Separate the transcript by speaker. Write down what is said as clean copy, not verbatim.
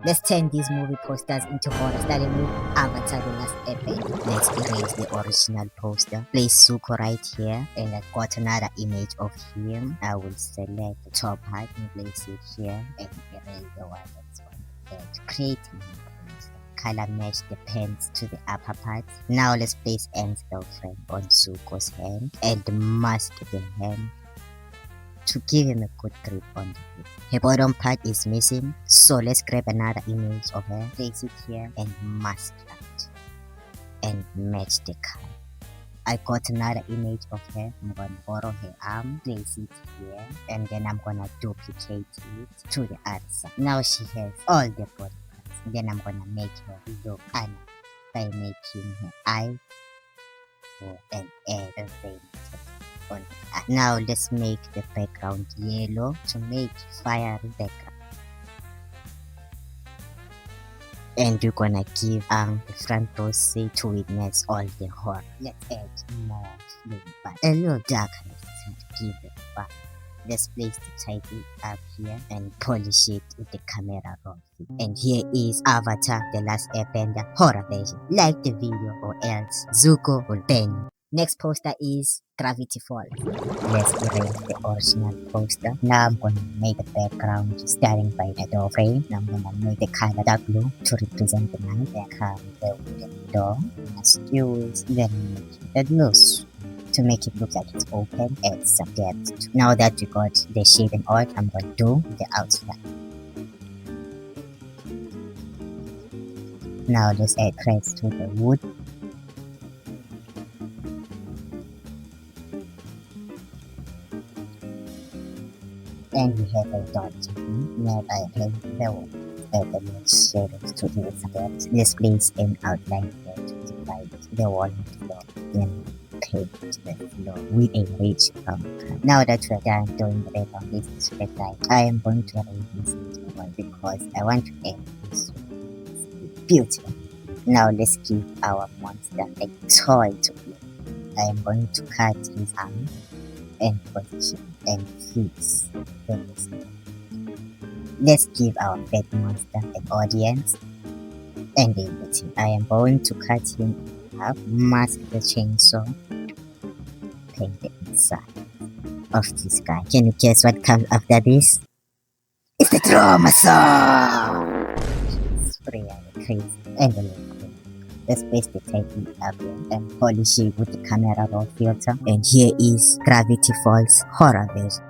Speaker 1: Let's turn these movie posters into horror, starting with Avatar: The Last Airbender. Let's erase the original poster. Place Zuko right here, and I've got another image of him. I will select the top part and place it here, and erase the one that's on the edge. Create a new poster. Color match the pants to the upper part. Now let's place Aang's girlfriend on Zuko's hand and mask the hand to give him a good grip on the grip. Her bottom part is missing, so let's grab another image of her, place it here and mask that and match the color. I got another image of her. I'm gonna borrow her arm, place it here, and then I'm gonna duplicate it to the other side. Now she has all the body parts. Then I'm gonna make her look Anna by making her eye and add a vein on the eye. Now let's make the background yellow to make fiery background. And we're gonna give the front row seat to witness all the horror. Let's add more flame, but a little darker to give it fun. Let's place the title up here and polish it with the camera roll. And here is Avatar: The Last Airbender horror version. Like the video or else Zuko will ban you. Next poster is Gravity Falls. Let's erase the original poster. Now I'm gonna make the background starting by the door frame. Now I'm gonna make the color dark blue to represent the night. Then come the wooden door. Let's use then make it loose to make it look like it's open and some depth. Now that we got the shape and all, I'm gonna do the outside. Now let's add threads to the wood. And we have a dot. Now I paint the wall. Add the shadows to the steps. Let's place an outline here to divide the wall and floor. Then paint the floor with a rich brown color. Now that we're done doing the background, this is red light. I am going to erase this one because I want to add this beautiful. Now let's give our monster a toy to play. I am going to cut his arm and position and fix this. Let's give our pet monster an audience and a routine. I am going to cut him up, mask the chainsaw, paint the inside of this guy. Can you guess what comes after this? It's the drama song! Spray out the crazy and the look. Let's place the title up here and polish it with the camera raw filter. And here is Gravity Falls horror version.